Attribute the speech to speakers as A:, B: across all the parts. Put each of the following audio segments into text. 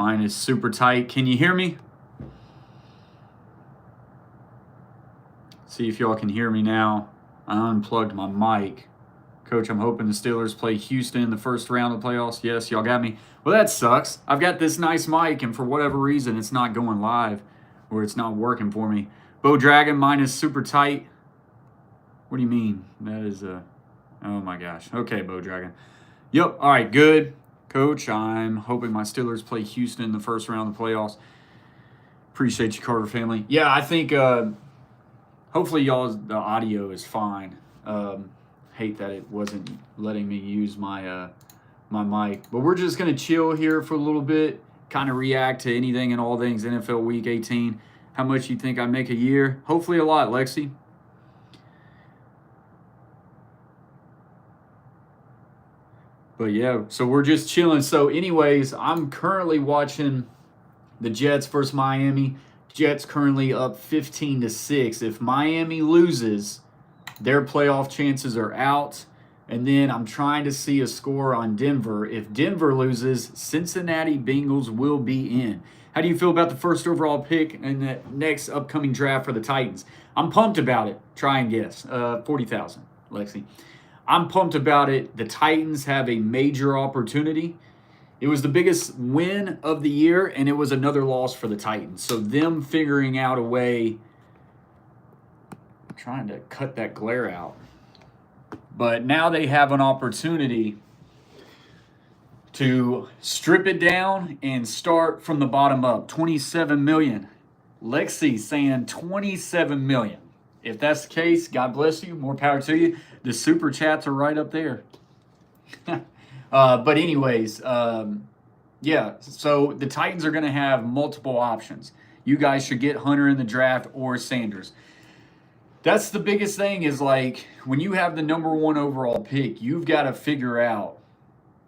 A: Mine is super tight. Can you hear me? See if y'all can hear me now. I unplugged my mic. Coach, I'm hoping the Steelers play Houston in the first round of the playoffs. Yes, y'all got me. Well, that sucks. I've got this nice mic, and for whatever reason, it's not going live, or it's not working for me. Bo Dragon, mine is super tight. What do you mean? That is oh my gosh. Okay, Bo Dragon. Yep, all right, good. Coach, I'm hoping my Steelers play Houston in the first round of the playoffs. Appreciate you, Carter family. Yeah, I think hopefully y'all's the audio is fine. Hate that it wasn't letting me use my my mic. But we're just going to chill here for a little bit, kind of react to anything and all things NFL Week 18. How much you think I make a year? Hopefully a lot, Lexi. But yeah, so we're just chilling. So anyways, I'm currently watching the Jets versus Miami. Jets currently up 15-6. If Miami loses, their playoff chances are out. And then I'm trying to see a score on Denver. If Denver loses, Cincinnati Bengals will be in. How do you feel about the first overall pick in the next upcoming draft for the Titans? I'm pumped about it. Try and guess. 40,000, Lexi. I'm pumped about it. The Titans have a major opportunity. It was the biggest win of the year, and it was another loss for the Titans. So them figuring out a way, trying to cut that glare out. But now they have an opportunity to strip it down and start from the bottom up. 27 million. Lexi saying 27 million. If that's the case, God bless you. More power to you. The super chats are right up there. But anyways, yeah, so the Titans are going to have multiple options. You guys should get Hunter in the draft or Sanders. That's the biggest thing is like when you have the number 1 overall pick, you've got to figure out,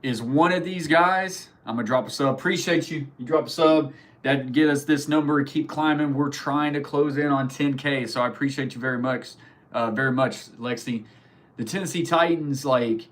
A: is one of these guys, I'm going to drop a sub. Appreciate you. You drop a sub. That get us this number. Keep climbing. We're trying to close in on 10K, so I appreciate you very much, Lexi. The Tennessee Titans, like,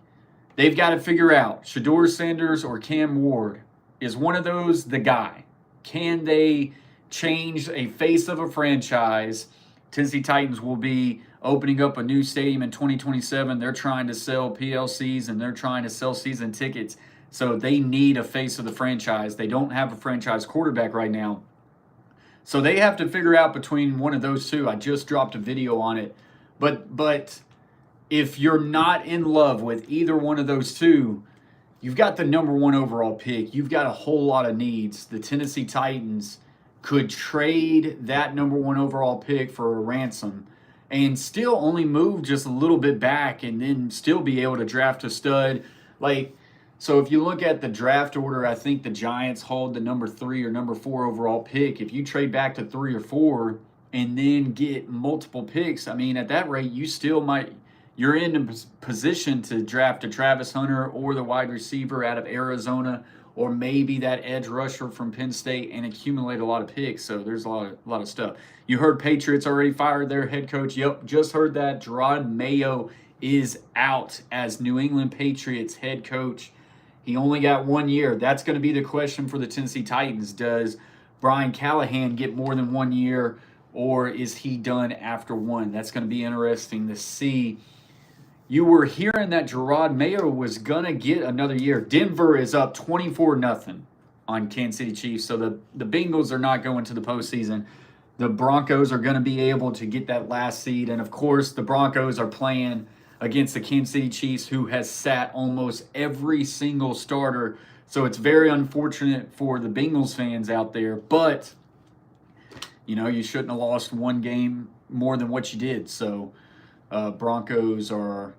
A: they've got to figure out Shedeur Sanders or Cam Ward. Is one of those the guy? Can they change a face of a franchise? Tennessee Titans will be opening up a new stadium in 2027. They're trying to sell PLCs and they're trying to sell season tickets. So they need a face of the franchise. They don't have a franchise quarterback right now. So they have to figure out between one of those two. I just dropped a video on it. But if you're not in love with either one of those two, you've got the number 1 overall pick. You've got a whole lot of needs. The Tennessee Titans could trade that number 1 overall pick for a ransom and still only move just a little bit back and then still be able to draft a stud. Like, so if you look at the draft order, I think the Giants hold the number 3 or number 4 overall pick. If you trade back to 3 or 4 and then get multiple picks, I mean, at that rate, you still might, you're in a position to draft a Travis Hunter or the wide receiver out of Arizona or maybe that edge rusher from Penn State and accumulate a lot of picks. So there's a lot of stuff. You heard Patriots already fired their head coach. Yep, just heard that. Gerard Mayo is out as New England Patriots head coach. He only got 1 year. That's going to be the question for the Tennessee Titans. Does Brian Callahan get more than 1 year, or is he done after 1? That's going to be interesting to see. You were hearing that Gerard Mayo was going to get another year. Denver is up 24-0 on Kansas City Chiefs. So the Bengals are not going to the postseason. The Broncos are going to be able to get that last seed. And, of course, the Broncos are playing against the Kansas City Chiefs, who has sat almost every single starter. So it's very unfortunate for the Bengals fans out there. But, you know, you shouldn't have lost one game more than what you did. So Broncos are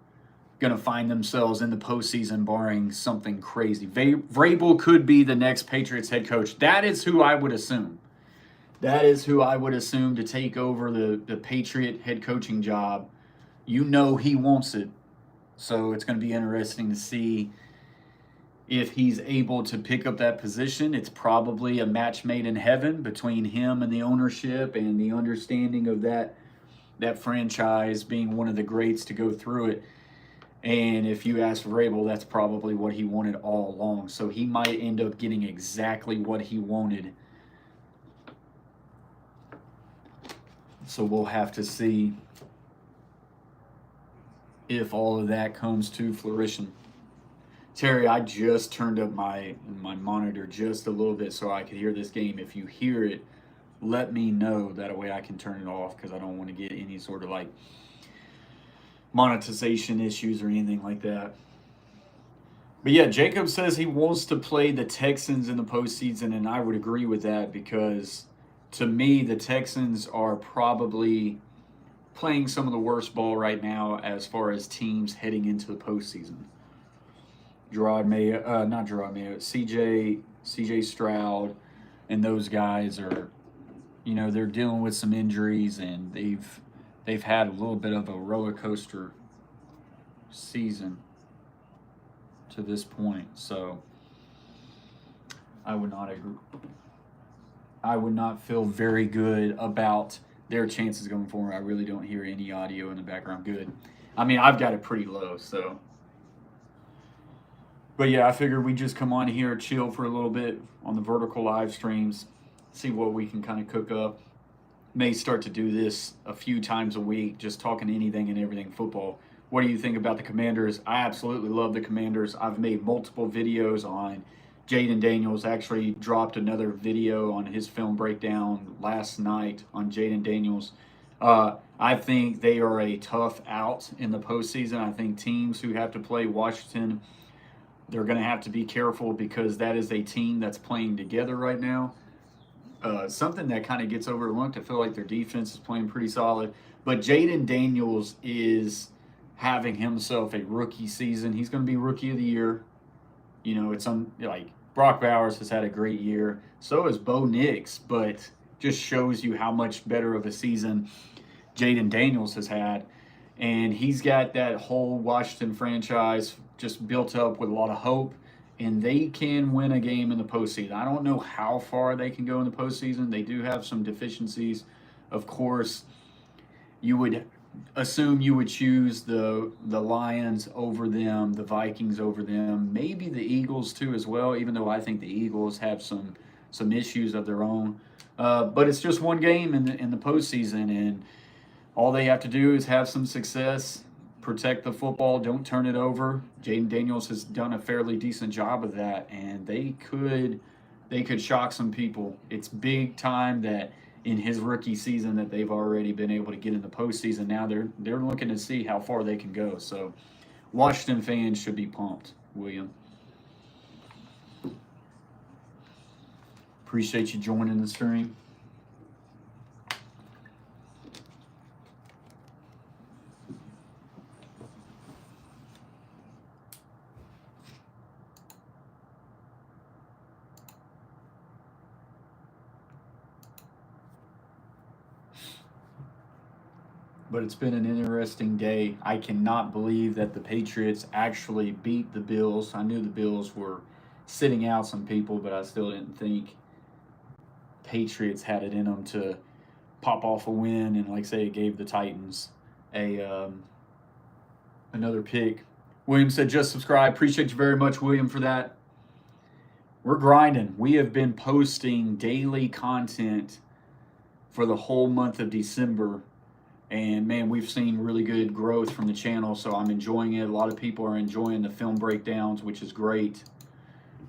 A: going to find themselves in the postseason barring something crazy. Vrabel could be the next Patriots head coach. That is who I would assume. That is who I would assume to take over the Patriot head coaching job. You know he wants it. So it's going to be interesting to see if he's able to pick up that position. It's probably a match made in heaven between him and the ownership and the understanding of that franchise being one of the greats to go through it. And if you ask Vrabel, that's probably what he wanted all along. So he might end up getting exactly what he wanted. So we'll have to see if all of that comes to fruition. Terry, I just turned up my monitor just a little bit so I could hear this game. If you hear it, let me know. That way I can turn it off because I don't want to get any sort of like monetization issues or anything like that. But yeah, Jacob says he wants to play the Texans in the postseason, and I would agree with that because to me, the Texans are probably playing some of the worst ball right now as far as teams heading into the postseason. Not Gerard Mayo, CJ Stroud, and those guys are, they're dealing with some injuries, and they've had a little bit of a roller coaster season to this point. So I would not agree. I would not feel very good about their chances going forward. I really don't hear any audio in the background. Good. I mean, I've got it pretty low, so. But yeah, I figured we just come on here, chill for a little bit on the vertical live streams, see what we can kind of cook up. May start to do this a few times a week, just talking anything and everything football. What do you think about the Commanders? I absolutely love the Commanders. I've made multiple videos on Jaden Daniels. Actually dropped another video on his film breakdown last night on Jaden Daniels. I think they are a tough out in the postseason. I think teams who have to play Washington, they're going to have to be careful because that is a team that's playing together right now. Something that kind of gets overlooked. I feel like their defense is playing pretty solid. But Jaden Daniels is having himself a rookie season. He's going to be rookie of the year. It's like Brock Bowers has had a great year. So has Bo Nix, but just shows you how much better of a season Jaden Daniels has had. And he's got that whole Washington franchise just built up with a lot of hope. And they can win a game in the postseason. I don't know how far they can go in the postseason. They do have some deficiencies. Of course, you would assume you would choose the Lions over them, the Vikings over them, maybe the Eagles too as well, even though I think the Eagles have some issues of their own. But it's just one game in the postseason, and all they have to do is have some success, protect the football, don't turn it over. Jaden Daniels has done a fairly decent job of that, and they could shock some people. It's big time that in his rookie season that they've already been able to get in the postseason. Now they're looking to see how far they can go. So Washington fans should be pumped, William. Appreciate you joining the stream. But it's been an interesting day. I cannot believe that the Patriots actually beat the Bills. I knew the Bills were sitting out some people, but I still didn't think Patriots had it in them to pop off a win. And like I say, it gave the Titans another pick. William said, just subscribe. Appreciate you very much, William, for that. We're grinding. We have been posting daily content for the whole month of December. And man, we've seen really good growth from the channel, so I'm enjoying it. A lot of people are enjoying the film breakdowns, which is great.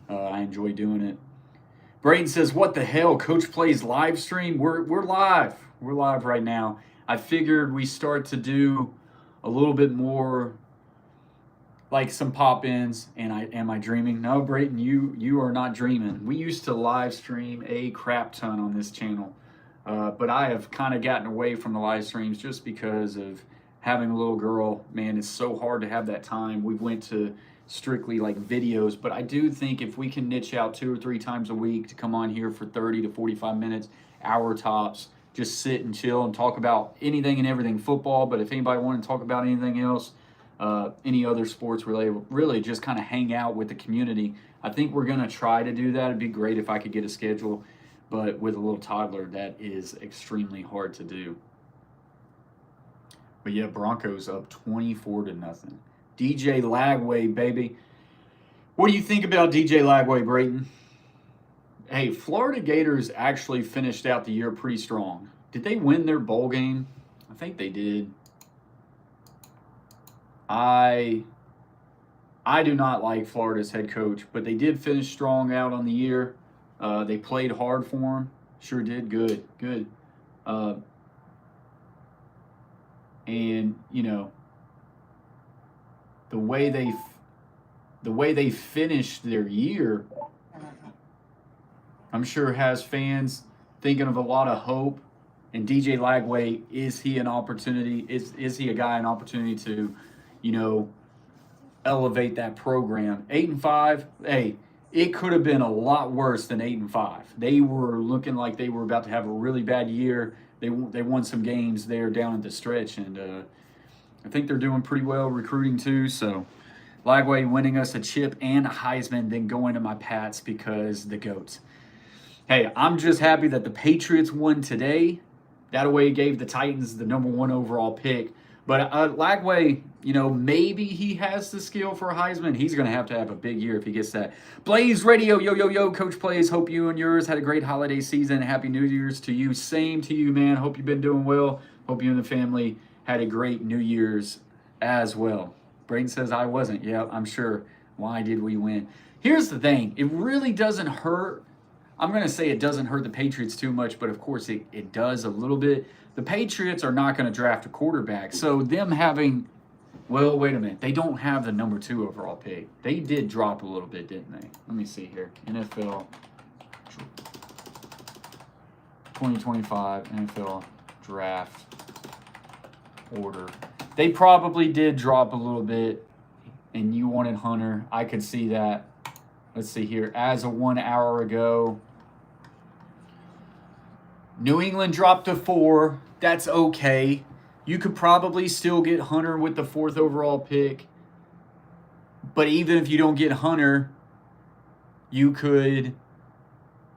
A: I enjoy doing it. Braden says, what the hell? Coach plays live stream? We're live. We're live right now. I figured we start to do a little bit more like some pop-ins. And am I dreaming? No, Braden, you are not dreaming. We used to live stream a crap ton on this channel. But I have kind of gotten away from the live streams just because of having a little girl. Man, it's so hard to have that time. We went to strictly like videos, but I do think if we can niche out 2 or 3 times a week to come on here for 30 to 45 minutes, hour tops, just sit and chill and talk about anything and everything football. But if anybody wanted to talk about anything else, any other sports related, really just kind of hang out with the community. I think we're going to try to do that. It'd be great if I could get a schedule. But with a little toddler, that is extremely hard to do. But yeah, Broncos up 24-0. DJ Lagway, baby. What do you think about DJ Lagway, Brayton? Hey, Florida Gators actually finished out the year pretty strong. Did they win their bowl game? I think they did. I do not like Florida's head coach, but they did finish strong out on the year. They played hard for him. Sure did. Good, good. And you know the way they finished their year, I'm sure has fans thinking of a lot of hope. And DJ Lagway, is he an opportunity? Is he a guy an opportunity to, you know, elevate that program? 8-5. Hey, it could have been a lot worse than 8-5. They were looking like they were about to have a really bad year. They won some games there down at the stretch, and I think they're doing pretty well recruiting too. So Lagway winning us a chip and a Heisman, then going to my Pats because the GOATs. Hey, I'm just happy that the Patriots won today. That way gave the Titans the #1 overall pick. But Lagway, you know, maybe he has the skill for a Heisman. He's going to have a big year if he gets that. Blaze Radio, yo, yo, yo, Coach Blaze. Hope you and yours had a great holiday season. Happy New Year's to you. Same to you, man. Hope you've been doing well. Hope you and the family had a great New Year's as well. Braden says I wasn't. Yeah, I'm sure. Why did we win? Here's the thing. It really doesn't hurt. I'm going to say it doesn't hurt the Patriots too much, but of course it does a little bit. The Patriots are not going to draft a quarterback. So them having, well, wait a minute. They don't have the #2 overall pick. They did drop a little bit, didn't they? Let me see here. NFL 2025 NFL draft order. They probably did drop a little bit, and you wanted Hunter. I could see that. Let's see here. As of 1 hour ago, New England dropped to 4. That's okay. You could probably still get Hunter with the 4th overall pick. But even if you don't get Hunter, you could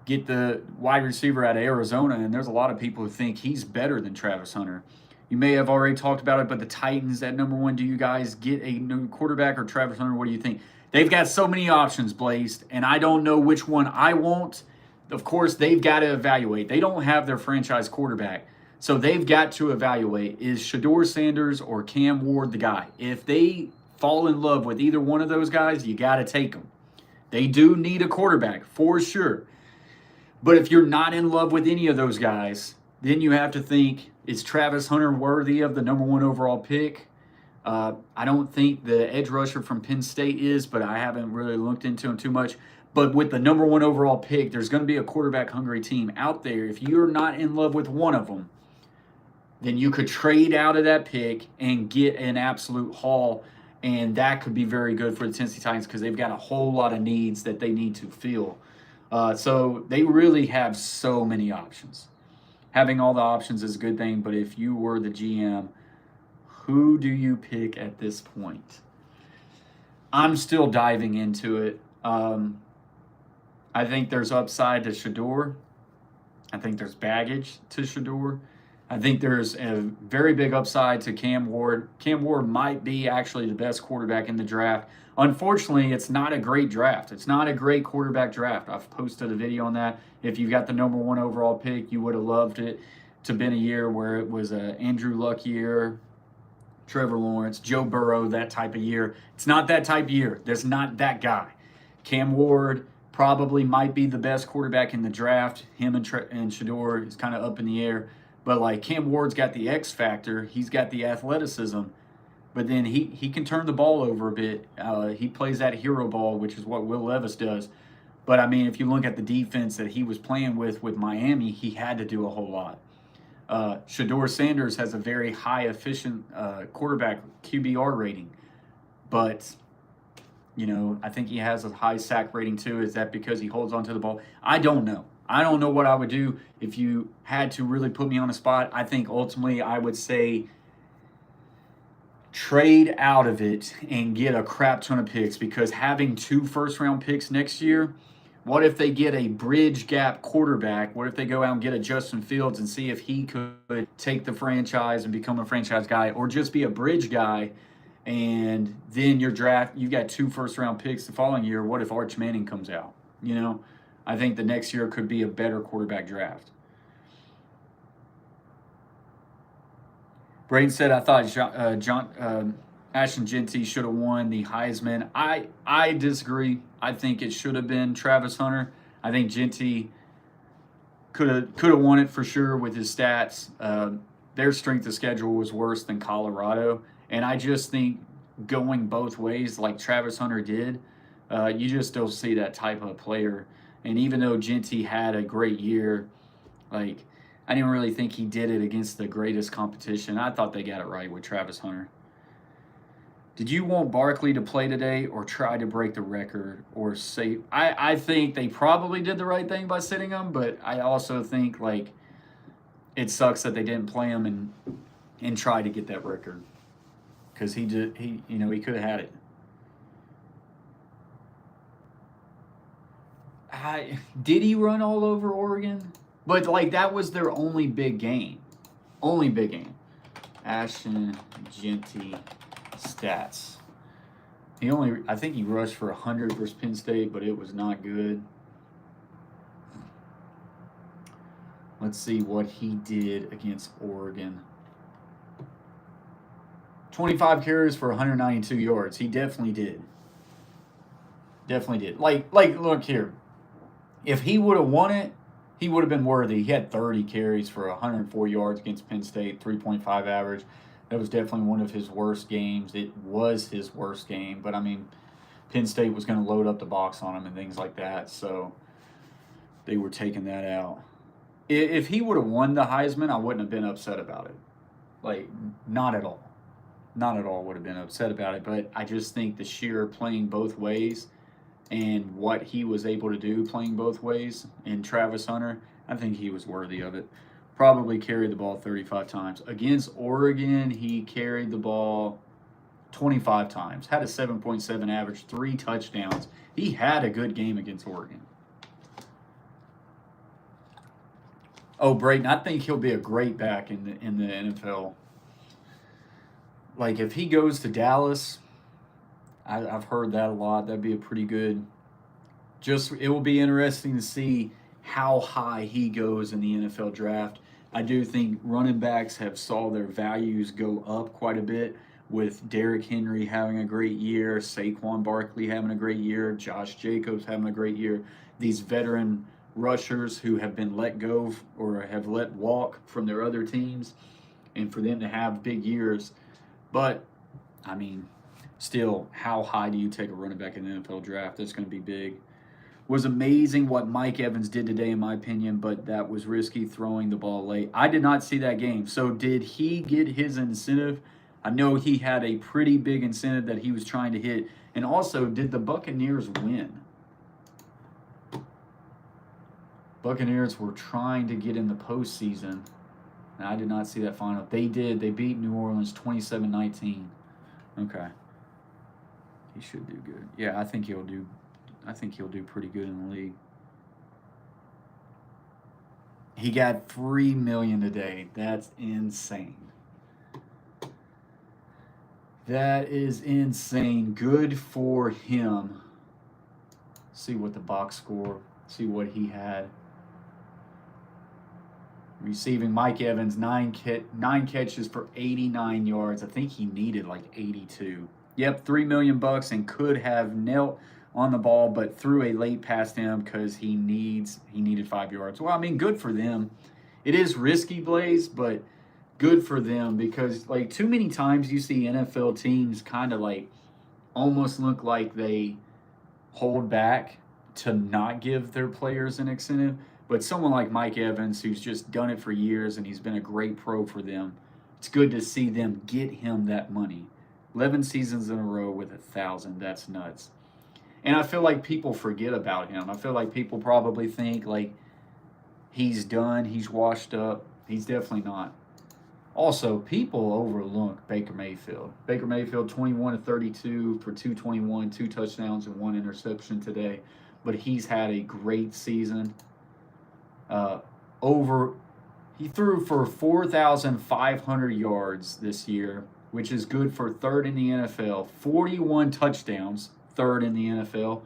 A: get the wide receiver out of Arizona. And there's a lot of people who think he's better than Travis Hunter. You may have already talked about it, but the Titans at #1, do you guys get a new quarterback or Travis Hunter? What do you think? They've got so many options, Blazed, and I don't know which one I want. Of course, they've got to evaluate. They don't have their franchise quarterback, so they've got to evaluate, is Shedeur Sanders or Cam Ward the guy? If they fall in love with either one of those guys, you got to take them. They do need a quarterback, for sure. But if you're not in love with any of those guys, then you have to think, is Travis Hunter worthy of the #1 overall pick? I don't think the edge rusher from Penn State is, but I haven't really looked into him too much. But with the #1 overall pick, there's going to be a quarterback-hungry team out there. If you're not in love with one of them, then you could trade out of that pick and get an absolute haul, and that could be very good for the Tennessee Titans because they've got a whole lot of needs that they need to fill. So they really have so many options. Having all the options is a good thing, but if you were the GM, who do you pick at this point? I'm still diving into it. I think there's upside to Shedeur. I think there's baggage to Shedeur. I think there's a very big upside to Cam Ward. Cam Ward might be actually the best quarterback in the draft. Unfortunately, it's not a great draft. It's not a great quarterback draft. I've posted a video on that. If you got the #1 overall pick, you would have loved it to have been a year where it was a Andrew Luck year, Trevor Lawrence, Joe Burrow, that type of year. It's not that type of year. There's not that guy. Cam Ward probably might be the best quarterback in the draft. Him and Shedeur is kind of up in the air. But like Cam Ward's got the X factor. He's got the athleticism. But then he can turn the ball over a bit. He plays that hero ball, which is what Will Levis does. But, I mean, if you look at the defense that he was playing with Miami, he had to do a whole lot. Shedeur Sanders has a very high efficient quarterback QBR rating. But, you know, I think he has a high sack rating too. Is that because he holds onto the ball? I don't know. I don't know what I would do if you had to really put me on a spot. I think ultimately I would say trade out of it and get a crap ton of picks, because having 2 first-round picks next year, what if they get a bridge gap quarterback? What if they go out and get a Justin Fields and see if he could take the franchise and become a franchise guy, or just be a bridge guy and then your draft, you got 2 first-round picks the following year. What if Arch Manning comes out? I think the next year could be a better quarterback draft. Braden said, I thought Ashton Jeanty should have won the Heisman. I disagree. I think it should have been Travis Hunter. I think Jeanty could have won it for sure with his stats. Their strength of schedule was worse than Colorado, and I just think going both ways like Travis Hunter did, you just don't see that type of player. And even though Jeanty had a great year, like, I didn't really think he did it against the greatest competition. I thought they got it right with Travis Hunter. Did you want Barkley to play today or try to break the record or save? I think they probably did the right thing by sitting him, but I also think, like, it sucks that they didn't play him and try to get that record, because he could have had it. Did he run all over Oregon? But, like, that was their only big game. Only big game. Ashton Jeanty stats. I think he rushed for 100 versus Penn State, but it was not good. Let's see what he did against Oregon. 25 carries for 192 yards. He definitely did. Definitely did. Like, look here. If he would have won it, he would have been worthy. He had 30 carries for 104 yards against Penn State, 3.5 average. That was definitely one of his worst games. It was his worst game, but I mean, Penn State was going to load up the box on him and things like that, so they were taking that out. If he would have won the Heisman, I wouldn't have been upset about it. Like, not at all. Not at all would have been upset about it, but I just think the sheer playing both ways and what he was able to do playing both ways in Travis Hunter, I think he was worthy of it. Probably carried the ball 35 times. Against Oregon, he carried the ball 25 times. Had a 7.7 average, 3 touchdowns. He had a good game against Oregon. Oh, Brayton, I think he'll be a great back in the NFL. Like, if he goes to Dallas, I've heard that a lot. That'd be a pretty good. It will be interesting to see how high he goes in the NFL draft. I do think running backs have saw their values go up quite a bit, with Derrick Henry having a great year, Saquon Barkley having a great year, Josh Jacobs having a great year. These veteran rushers who have been let go or have let walk from their other teams, and for them to have big years. But, I mean, still, how high do you take a running back in the NFL draft? That's going to be big. Was amazing what Mike Evans did today, in my opinion, but that was risky, throwing the ball late. I did not see that game. So did he get his incentive? I know he had a pretty big incentive that he was trying to hit. And also, did the Buccaneers win? Buccaneers were trying to get in the postseason. And I did not see that final. They did. They beat New Orleans 27-19. Okay. He should do good. Yeah, I think he'll do pretty good in the league. He got $3 million today. That's insane. That is insane. Good for him. See what the box score. See what he had. Receiving, Mike Evans, 9 catches for 89 yards. I think he needed like 82. Yep, $3 million and could have knelt on the ball, but threw a late pass to him because he needed 5 yards. Well, I mean, good for them. It is risky, Blaze, but good for them, because like too many times you see NFL teams kind of like almost look like they hold back to not give their players an incentive. But someone like Mike Evans, who's just done it for years and he's been a great pro for them, it's good to see them get him that money. 11 seasons in a row with 1,000. That's nuts. And I feel like people forget about him. I feel like people probably think like he's done, he's washed up. He's definitely not. Also, people overlook Baker Mayfield. Baker Mayfield, 21-32 for 221, 2 touchdowns and 1 interception today. But he's had a great season. He threw for 4,500 yards this year which is good for third in the NFL. 41 touchdowns, third in the NFL.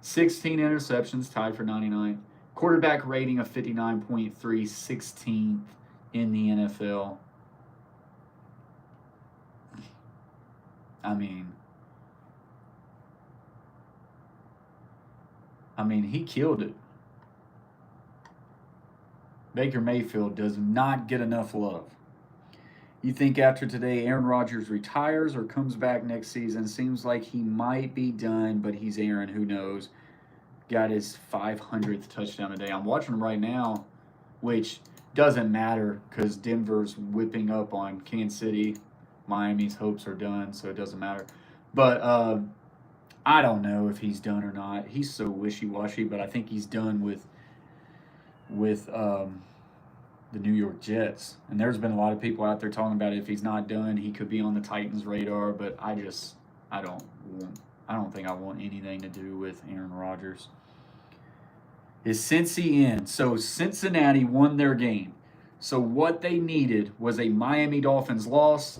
A: 16 interceptions, tied for 99. Quarterback rating of 59.3, 16th in the NFL. I mean, he killed it. Baker Mayfield does not get enough love. You think after today Aaron Rodgers retires or comes back next season? Seems like he might be done, but he's Aaron. Who knows? Got his 500th touchdown today. I'm watching him right now, which doesn't matter because Denver's whipping up on Kansas City. Miami's hopes are done, so it doesn't matter. But I don't know if he's done or not. He's so wishy-washy, but I think he's done with the New York Jets. And there's been a lot of people out there talking about if he's not done, he could be on the Titans' radar. But I don't think I want anything to do with Aaron Rodgers. Is Cincy in? So Cincinnati won their game. So what they needed was a Miami Dolphins loss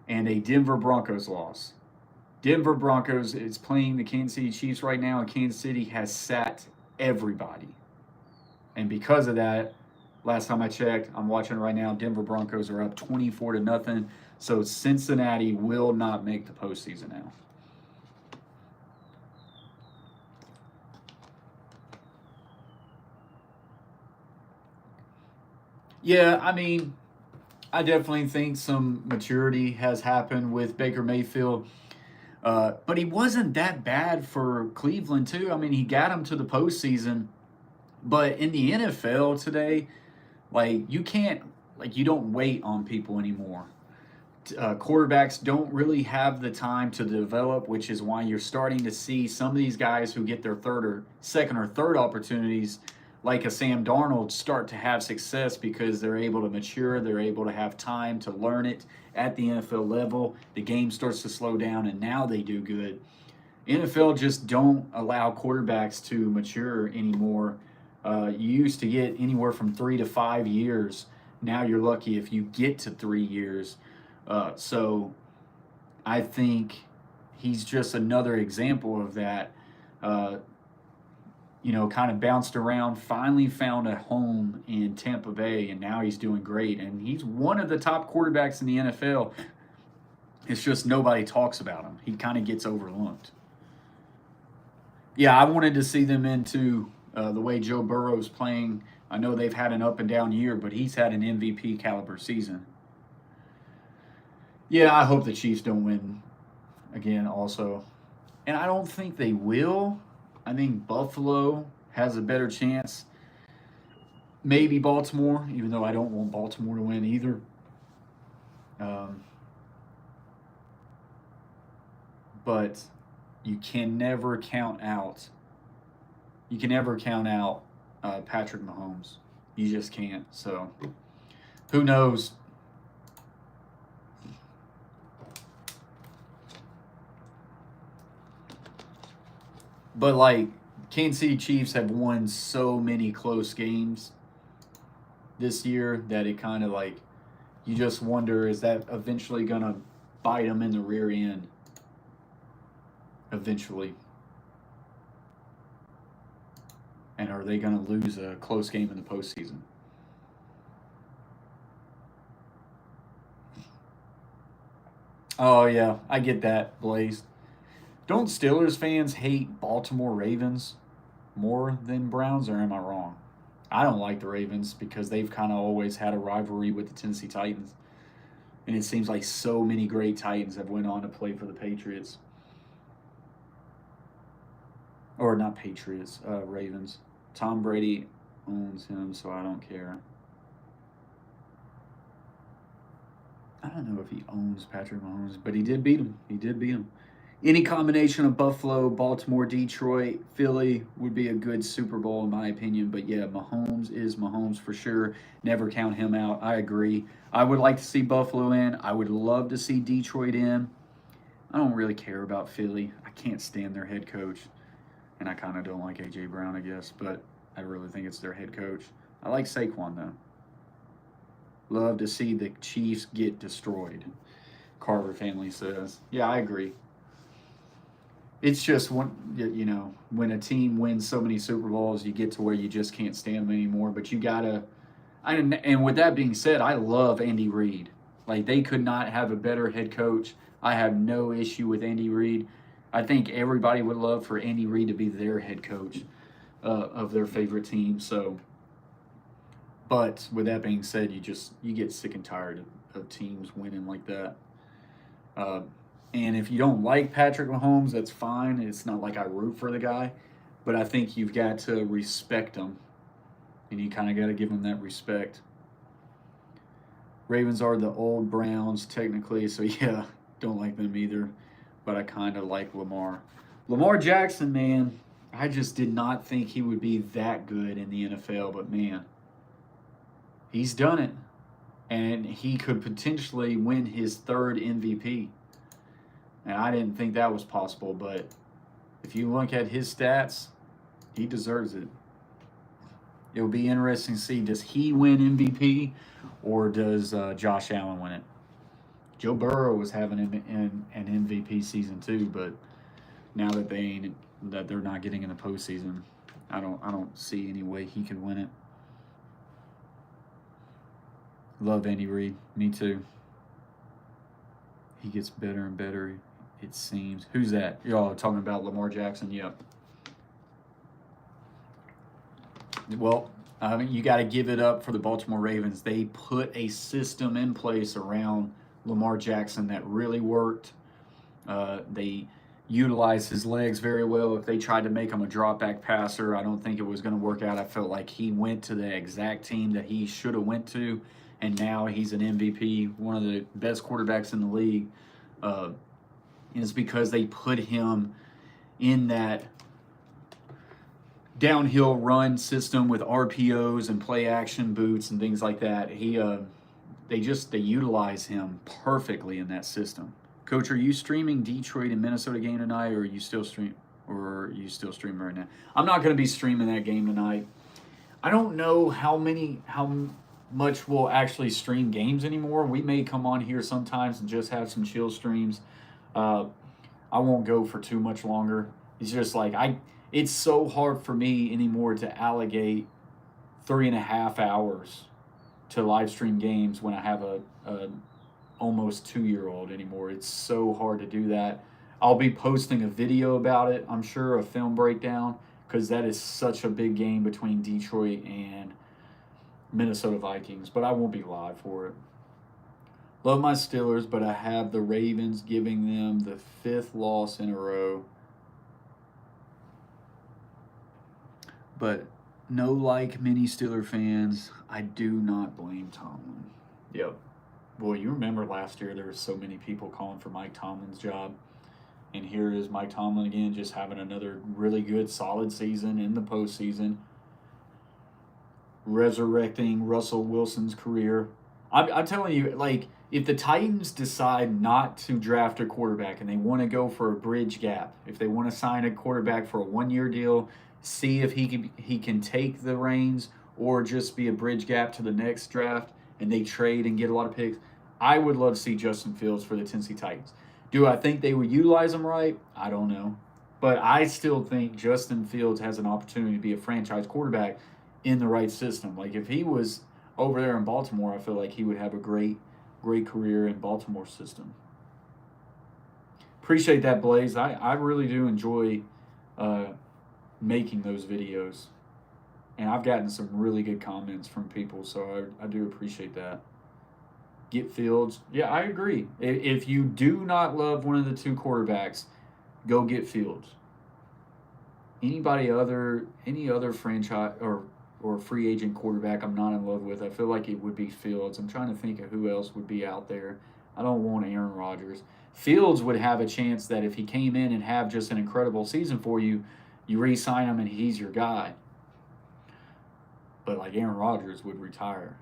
A: and a Denver Broncos loss. Denver Broncos is playing the Kansas City Chiefs right now, and Kansas City has sat everybody. And because of that, last time I checked, I'm watching right now, Denver Broncos are up 24-0. So Cincinnati will not make the postseason now. Yeah, I mean, I definitely think some maturity has happened with Baker Mayfield. But he wasn't that bad for Cleveland, too. I mean, he got him to the postseason. But in the NFL today, you don't wait on people anymore. Quarterbacks don't really have the time to develop, which is why you're starting to see some of these guys who get their second or third opportunities, like a Sam Darnold, start to have success because they're able to mature, they're able to have time to learn it at the NFL level. The game starts to slow down, and now they do good. NFL just don't allow quarterbacks to mature anymore. You used to get anywhere from 3 to 5 years. Now you're lucky if you get to 3 years. So I think he's just another example of that. Kind of bounced around, finally found a home in Tampa Bay, and now he's doing great. And he's one of the top quarterbacks in the NFL. It's just nobody talks about him. He kind of gets overlooked. Yeah, I wanted to see them into the way Joe Burrow's playing. I know they've had an up and down year, but he's had an MVP caliber season. Yeah, I hope the Chiefs don't win again also. And I don't think they will. I think Buffalo has a better chance. Maybe Baltimore, even though I don't want Baltimore to win either. But you can never count out. Patrick Mahomes. You just can't. So, who knows? But Kansas City Chiefs have won so many close games this year that it kind of you just wonder, is that eventually going to bite them in the rear end? Eventually. And are they going to lose a close game in the postseason? Oh, yeah, I get that, Blaze. Don't Steelers fans hate Baltimore Ravens more than Browns, or am I wrong? I don't like the Ravens because they've kind of always had a rivalry with the Tennessee Titans. And it seems like so many great Titans have went on to play for the Patriots. Or not Patriots, Ravens. Tom Brady owns him, so I don't care. I don't know if he owns Patrick Mahomes, but he did beat him. Any combination of Buffalo, Baltimore, Detroit, Philly would be a good Super Bowl in my opinion. But yeah, Mahomes is Mahomes for sure. Never count him out. I agree. I would like to see Buffalo in. I would love to see Detroit in. I don't really care about Philly. I can't stand their head coach. And I kind of don't like A.J. Brown, I guess. But I really think it's their head coach. I like Saquon, though. Love to see the Chiefs get destroyed. Carver family says. Yeah, I agree. It's just when a team wins so many Super Bowls, you get to where you just can't stand them anymore. But you gotta. And with that being said, I love Andy Reid. Like, they could not have a better head coach. I have no issue with Andy Reid. I think everybody would love for Andy Reid to be their head coach of their favorite team. So, but with that being said, you get sick and tired of teams winning like that. Uh, and if you don't like Patrick Mahomes, that's fine. It's not like I root for the guy, but I think you've got to respect him, and you kind of got to give him that respect. Ravens are the old Browns, technically, so yeah, don't like them either, but I kind of like Lamar. Lamar Jackson, man, I just did not think he would be that good in the NFL, but man, he's done it. And he could potentially win his third MVP. And I didn't think that was possible, but if you look at his stats, he deserves it. It'll be interesting to see, does he win MVP or does Josh Allen win it? Joe Burrow was having an MVP season too, but now that they're not getting in the postseason, I don't see any way he could win it. Love Andy Reid. Me too. He gets better and better, it seems. Who's that? Y'all talking about Lamar Jackson? Yep. Well, I mean, you got to give it up for the Baltimore Ravens. They put a system in place around Lamar Jackson that really worked. They utilized his legs very well. If they tried to make him a drop back passer, I don't think it was going to work out. I felt like he went to the exact team that he should have went to, and now he's an MVP, one of the best quarterbacks in the league. And it's because they put him in that downhill run system with RPOs and play action boots and things like that. They utilize him perfectly in that system. Coach, are you streaming Detroit and Minnesota game tonight, or are you still streaming right now? I'm not going to be streaming that game tonight. I don't know how much we'll actually stream games anymore. We may come on here sometimes and just have some chill streams. I won't go for too much longer. It's just like it's so hard for me anymore to allocate 3.5 hours to live stream games when I have a almost 2-year-old anymore. It's so hard to do that. I'll be posting a video about it, I'm sure, a film breakdown, because that is such a big game between Detroit and Minnesota Vikings, but I won't be live for it. Love my Steelers, but I have the Ravens, giving them the 5th loss in a row. But no, like many Steeler fans, I do not blame Tomlin. Yep. Boy, you remember last year there were so many people calling for Mike Tomlin's job. And here is Mike Tomlin again, just having another really good, solid season in the postseason. Resurrecting Russell Wilson's career. I'm telling you, like, if the Titans decide not to draft a quarterback and they want to go for a bridge gap, if they want to sign a quarterback for a 1-year deal, see if he can take the reins or just be a bridge gap to the next draft, and they trade and get a lot of picks, I would love to see Justin Fields for the Tennessee Titans. Do I think they would utilize him right? I don't know. But I still think Justin Fields has an opportunity to be a franchise quarterback in the right system. Like, if he was over there in Baltimore, I feel like he would have a great career in Baltimore's system. Appreciate that, Blaze. I really do enjoy making those videos. And I've gotten some really good comments from people, so I do appreciate that. Get Fields. Yeah, I agree. If you do not love one of the two quarterbacks, go get Fields. Any other franchise or free agent quarterback I'm not in love with, I feel like it would be Fields. I'm trying to think of who else would be out there. I don't want Aaron Rodgers. Fields would have a chance that if he came in and have just an incredible season for you, you re-sign him and he's your guy. But like Aaron Rodgers would retire.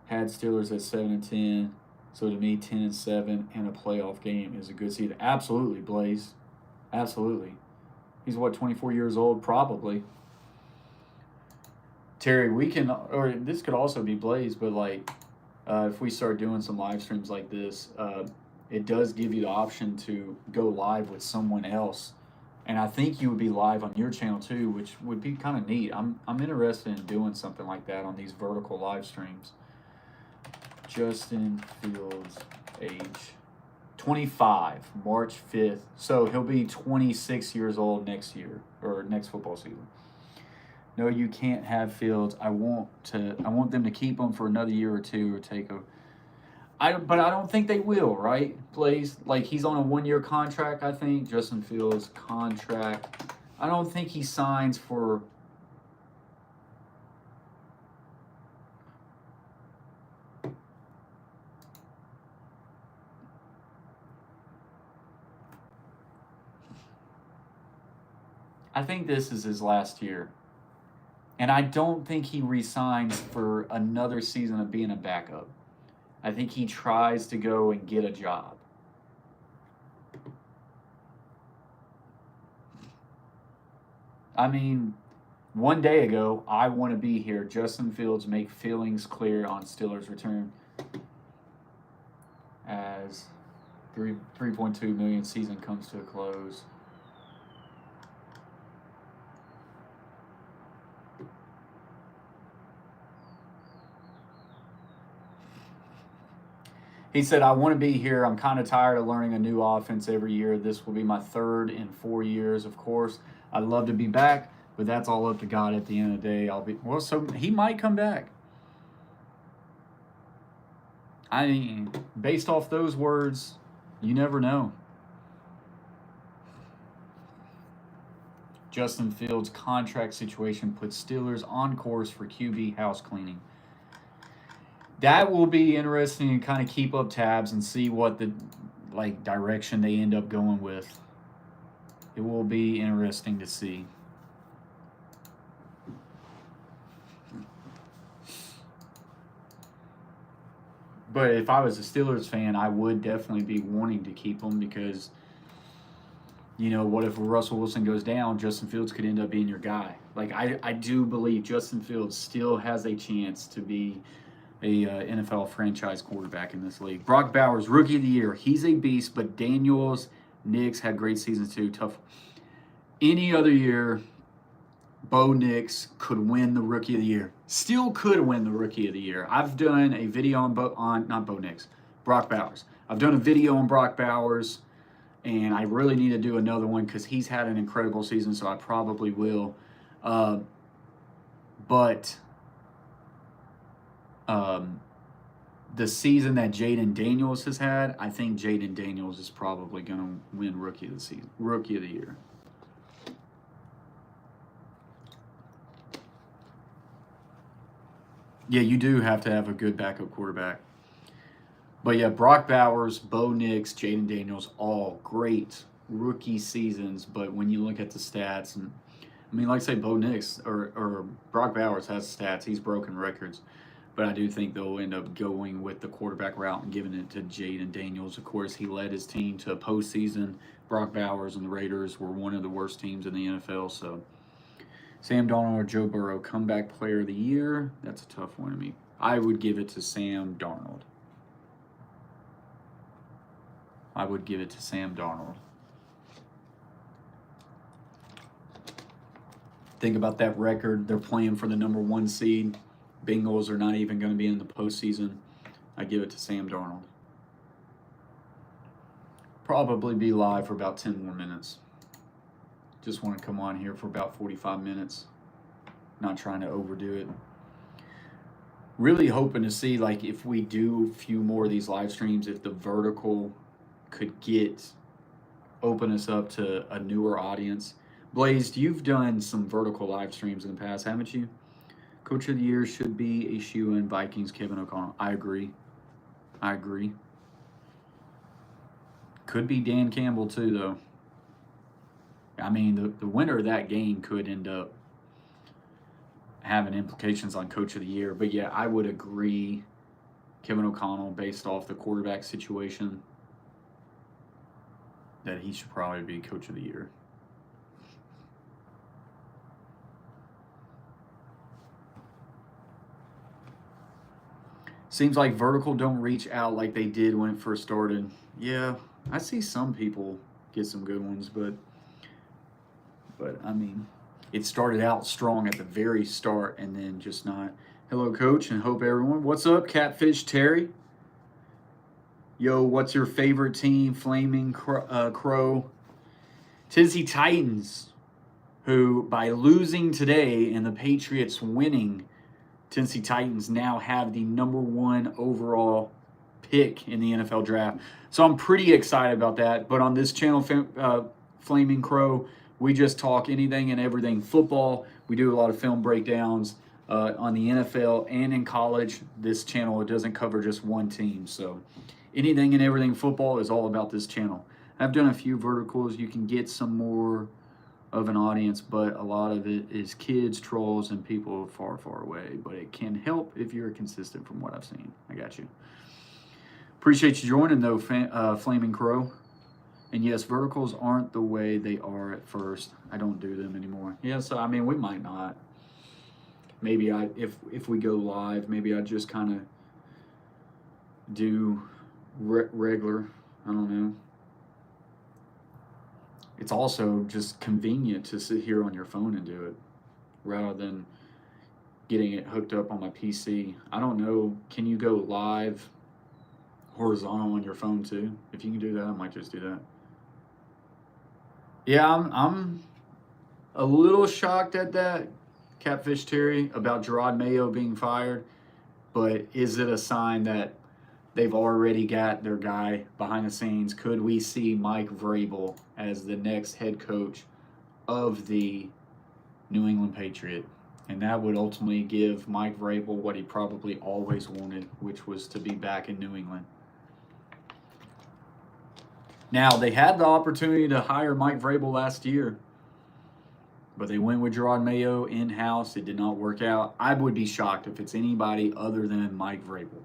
A: Had Steelers at 7-10, so to me 10-7 and a playoff game is a good season. Absolutely, Blaze. Absolutely. He's 24 years old? Probably. Terry, we can, or this could also be Blaze, but like, If we start doing some live streams like this, it does give you the option to go live with someone else. And I think you would be live on your channel too, which would be kind of neat. I'm interested in doing something like that on these vertical live streams. Justin Fields, age 25, March 5th. So he'll be 26 years old next year, or next football season. No, you can't have Fields. I want them to keep him for another year or two or take a. But I don't think they will, right? Blaze, like he's on a 1-year contract. I think Justin Fields contract. I don't think he signs for. I think this is his last year. And I don't think he resigns for another season of being a backup. I think he tries to go and get a job. I mean, one day ago, I want to be here. Justin Fields make feelings clear on Steelers return as 3.2 million season comes to a close. He said, I want to be here. I'm kind of tired of learning a new offense every year. This will be my third in 4 years, of course. I'd love to be back, but that's all up to God at the end of the day. So he might come back. I mean, based off those words, you never know. Justin Fields' contract situation puts Steelers on course for QB house cleaning. That will be interesting to kind of keep up tabs and see what the direction they end up going with. It will be interesting to see. But if I was a Steelers fan, I would definitely be wanting to keep him because, what if Russell Wilson goes down, Justin Fields could end up being your guy. I do believe Justin Fields still has a chance to be a NFL franchise quarterback in this league. Brock Bowers, Rookie of the Year. He's a beast, but Daniels, Nix had great seasons too. Tough. Any other year, Bo Nix could win the Rookie of the Year. Still could win the Rookie of the Year. I've done a video on Brock Bowers. I've done a video on Brock Bowers, and I really need to do another one because he's had an incredible season, so I probably will. But the season that Jaden Daniels has had, I think Jaden Daniels is probably going to win Rookie of the Year. Yeah, you do have to have a good backup quarterback. But yeah, Brock Bowers, Bo Nix, Jaden Daniels, all great rookie seasons. But when you look at the stats, and like I say, Bo Nix or Brock Bowers has stats. He's broken records. But I do think they'll end up going with the quarterback route and giving it to Jaden Daniels. Of course, he led his team to a postseason. Brock Bowers and the Raiders were one of the worst teams in the NFL. So Sam Darnold or Joe Burrow, comeback player of the year. That's a tough one to me. I would give it to Sam Darnold. Think about that record. They're playing for the number 1 seed. Bengals are not even going to be in the postseason. I give it to Sam Darnold. Probably be live for about 10 more minutes. Just want to come on here for about 45 minutes. Not trying to overdo it. Really hoping to see, if we do a few more of these live streams, if the vertical could open us up to a newer audience. Blaze, you've done some vertical live streams in the past, haven't you? Coach of the Year should be a shoe-in. Vikings, Kevin O'Connell. I agree. Could be Dan Campbell too, though. I mean, the winner of that game could end up having implications on Coach of the Year. But yeah, I would agree. Kevin O'Connell, based off the quarterback situation, that he should probably be Coach of the Year. Seems like vertical don't reach out like they did when it first started. Yeah, I see some people get some good ones, but I mean, it started out strong at the very start and then just not. Hello, coach, and hope everyone. What's up, Catfish Terry? Yo, what's your favorite team? Flaming Crow. Tennessee Titans, who by losing today and the Patriots winning, Tennessee Titans now have the #1 overall pick in the NFL draft. So I'm pretty excited about that. But on this channel, Flaming Crow, we just talk anything and everything football. We do a lot of film breakdowns on the NFL and in college. This channel, it doesn't cover just one team. So anything and everything football is all about this channel. I've done a few verticals. You can get some more of an audience, but a lot of it is kids, trolls, and people far, far away. But it can help if you're consistent from what I've seen. I got you. Appreciate you joining, though, Flaming Crow. And yes, verticals aren't the way they are at first. I don't do them anymore. Yeah, so I mean, we might not. Maybe if we go live, maybe I just kind of do regular. I don't know. It's also just convenient to sit here on your phone and do it rather than getting it hooked up on my PC. I don't know. Can you go live horizontal on your phone too? If you can do that, I might just do that. Yeah, I'm a little shocked at that, Catfish Terry, about Gerard Mayo being fired. But is it a sign that they've already got their guy behind the scenes? Could we see Mike Vrabel as the next head coach of the New England Patriot? And that would ultimately give Mike Vrabel what he probably always wanted, which was to be back in New England. Now, they had the opportunity to hire Mike Vrabel last year, but they went with Gerard Mayo in-house. It did not work out. I would be shocked if it's anybody other than Mike Vrabel.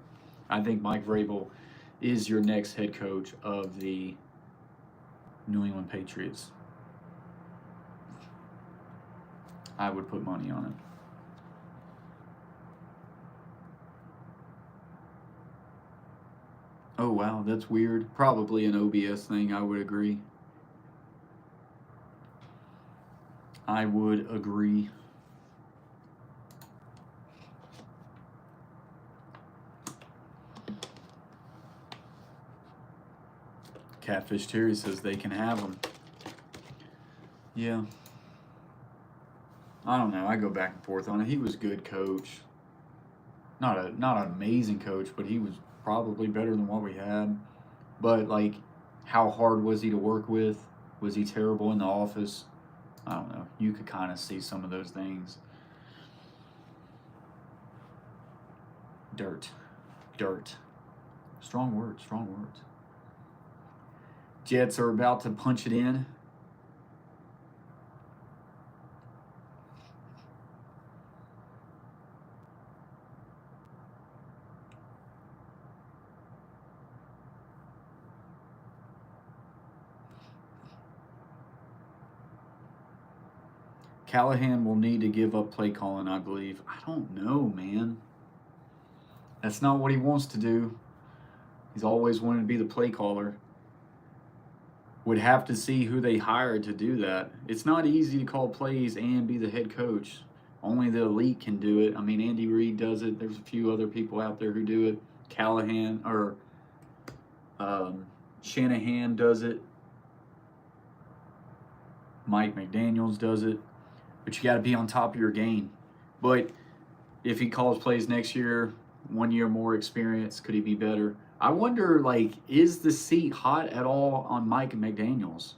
A: I think Mike Vrabel is your next head coach of the New England Patriots. I would put money on it. Oh, wow, that's weird. Probably an OBS thing, I would agree. I would agree. Catfish Terry says they can have them. Yeah. I don't know. I go back and forth on it. He was a good coach. Not an amazing coach, but he was probably better than what we had. But, like, how hard was he to work with? Was he terrible in the office? I don't know. You could kind of see some of those things. Dirt. Strong words. Jets are about to punch it in. Callahan will need to give up play calling, I believe. I don't know, man. That's not what he wants to do. He's always wanted to be the play caller. Would have to see who they hired to do that. It's not easy to call plays and be the head coach. Only the elite can do it. I mean, Andy Reid does it. There's a few other people out there who do it. Callahan or Shanahan does it. Mike McDaniels does it. But you got to be on top of your game. But if he calls plays next year, 1 year more experience, could he be better? I wonder, like, is the seat hot at all on Mike McDaniels?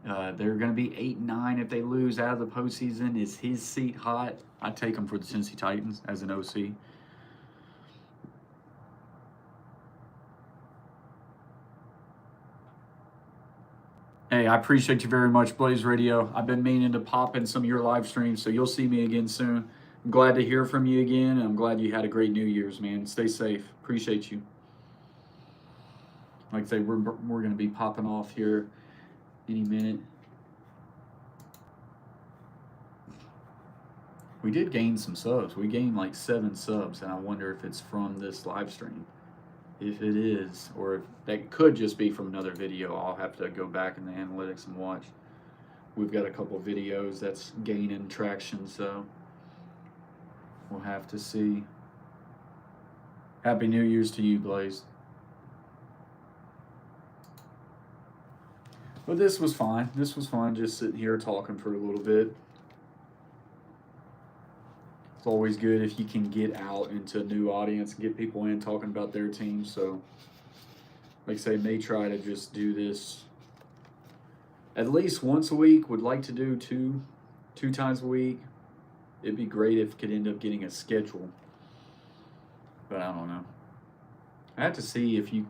A: They're going to be 8-9 if they lose out of the postseason. Is his seat hot? I'd take him for the Tennessee Titans as an OC. Hey, I appreciate you very much, Blaze Radio. I've been meaning to pop in some of your live streams, so you'll see me again soon. I'm glad to hear from you again, and I'm glad you had a great New Year's, man. Stay safe. Appreciate you. Like I say, we're going to be popping off here any minute. We did gain some subs. We gained like 7 subs, and I wonder if it's from this live stream. If it is, or if that could just be from another video, I'll have to go back in the analytics and watch. We've got a couple videos that's gaining traction, so we'll have to see. Happy New Year's to you, Blaze. But this was fine. This was fun, just sitting here talking for a little bit. It's always good if you can get out into a new audience and get people in talking about their team. So, like I say, may try to just do this at least once a week. Would like to do two times a week. It'd be great if could end up getting a schedule, but I don't know. I have to see if you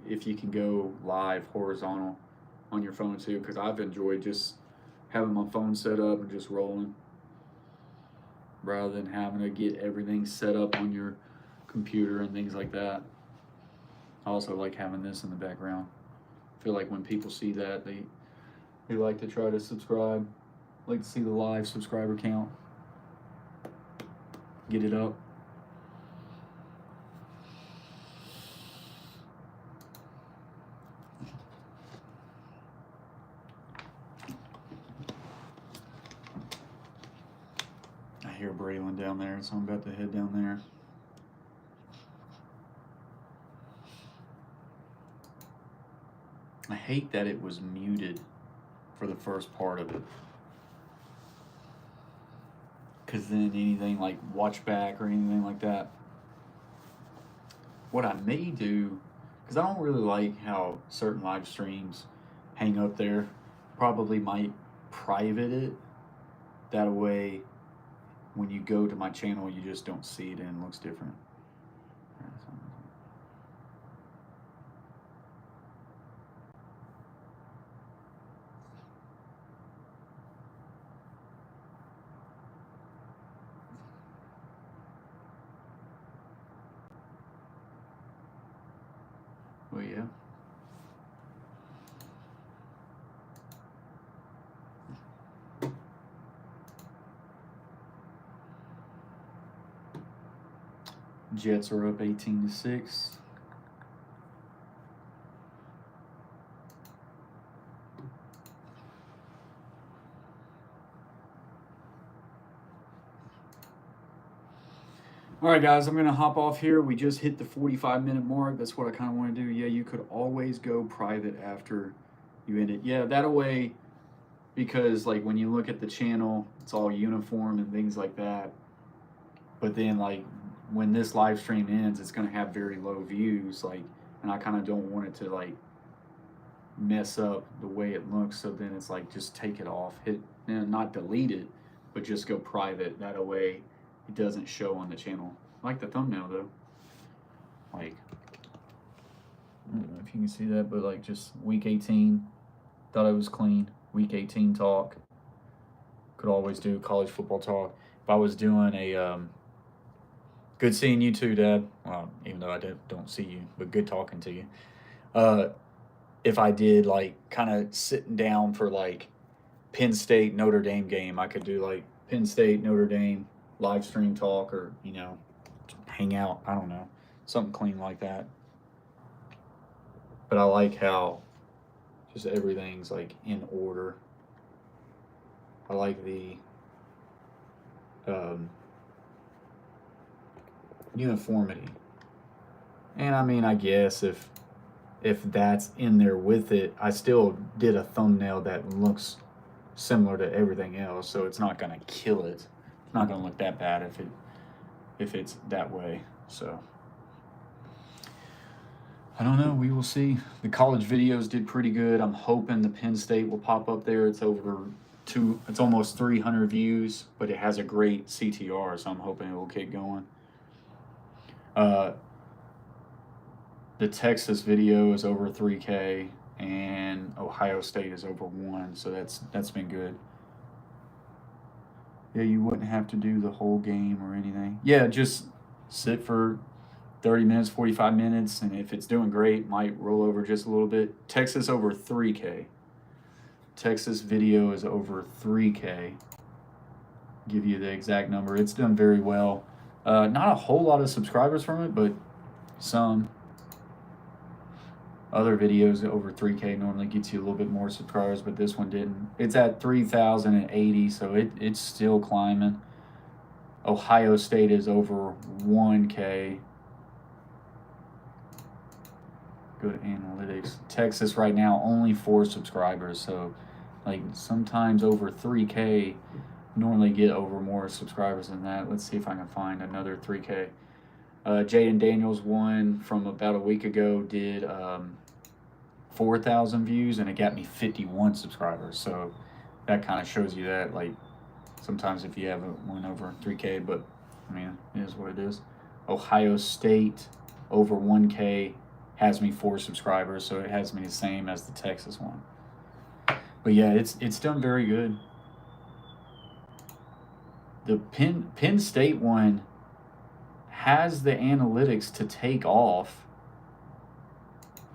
A: can go live horizontal on your phone too, because I've enjoyed just having my phone set up and just rolling, rather than having to get everything set up on your computer and things like that. I also like having this in the background. I feel like when people see that, they like to try to subscribe, like to see the live subscriber count, get it up. I hear Braylon down there, so I'm about to head down there. I hate that it was muted for the first part of it, because then anything like watch back or anything like that. What I may do, because I don't really like how certain live streams hang up there, probably might private it. That way, when you go to my channel, you just don't see it and it looks different. Well, yeah. Jets are up 18-6. All right, guys, I'm going to hop off here. We just hit the 45-minute mark. That's what I kind of want to do. Yeah, you could always go private after you end it. Yeah, that way, because like when you look at the channel, it's all uniform and things like that. But then like when this live stream ends, it's going to have very low views, like, and I kind of don't want it to like mess up the way it looks. So then it's like, just take it off, hit, not delete it, but just go private. That way it doesn't show on the channel. I like the thumbnail though. Like, I don't know if you can see that, but like just week 18, thought it was clean. Week 18 talk. Could always do college football talk. If I was doing a, good seeing you too, Dad. Well, even though I don't see you, but good talking to you. If I did like kind of sitting down for like Penn State Notre Dame game, I could do like Penn State Notre Dame live stream talk, or hang out, I don't know, something clean like that. But I like how just everything's like in order. I like the uniformity. And I mean, I guess if that's in there with it, I still did a thumbnail that looks similar to everything else, so it's not gonna kill it. It's not gonna look that bad if it's that way. So I don't know, we will see. The college videos did pretty good. I'm hoping the Penn State will pop up there. It's it's almost 300 views, but it has a great CTR, so I'm hoping it will keep going. The Texas video is over 3K, and Ohio State is over 1, so that's been good. Yeah, you wouldn't have to do the whole game or anything. Yeah, just sit for 30 minutes, 45 minutes, and if it's doing great, might roll over just a little bit. Texas over 3K. Texas video is over 3K. give you the exact number. It's done very well. Not a whole lot of subscribers from it, but some. Other videos over 3K normally gets you a little bit more subscribers, but this one didn't. It's at 3,080, so it's still climbing. Ohio State is over 1K. Go to analytics. Texas right now only 4 subscribers, so like sometimes over 3K normally get over more subscribers than that. Let's see if I can find another 3K. Jaden Daniels one from about a week ago did 4,000 views, and it got me 51 subscribers. So that kind of shows you that, like, sometimes if you have one over 3K, but I mean, it is what it is. Ohio State over 1K has me 4 subscribers, so it has me the same as the Texas one. But yeah, it's done very good. The Penn State one has the analytics to take off.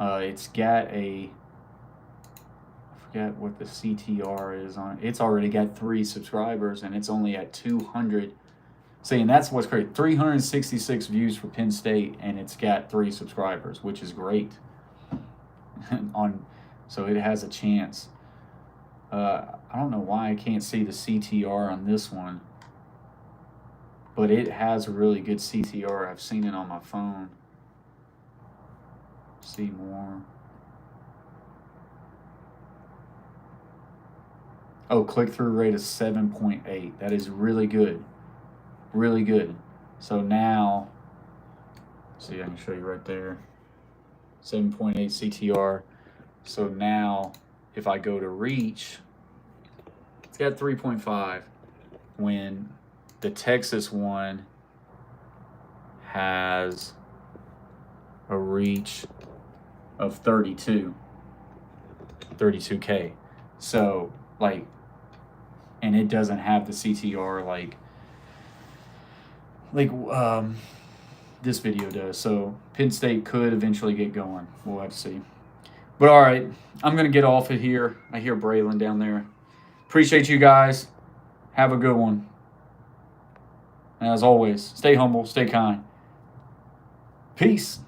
A: It's got I forget what the CTR is on. It's already got 3 subscribers, and it's only at 200. See, and that's what's great. 366 views for Penn State, and it's got 3 subscribers, which is great. So it has a chance. I don't know why I can't see the CTR on this one, but it has a really good CTR. I've seen it on my phone. See more. Oh, click-through rate is 7.8. That is really good. Really good. So now, see, I can show you right there. 7.8 CTR. So now, if I go to reach, it's got 3.5. When the Texas one has a reach of 32K. So, like, and it doesn't have the CTR like this video does. So Penn State could eventually get going. We'll have to see. But all right, I'm going to get off of here. I hear Braylon down there. Appreciate you guys. Have a good one. And as always, stay humble, stay kind. Peace.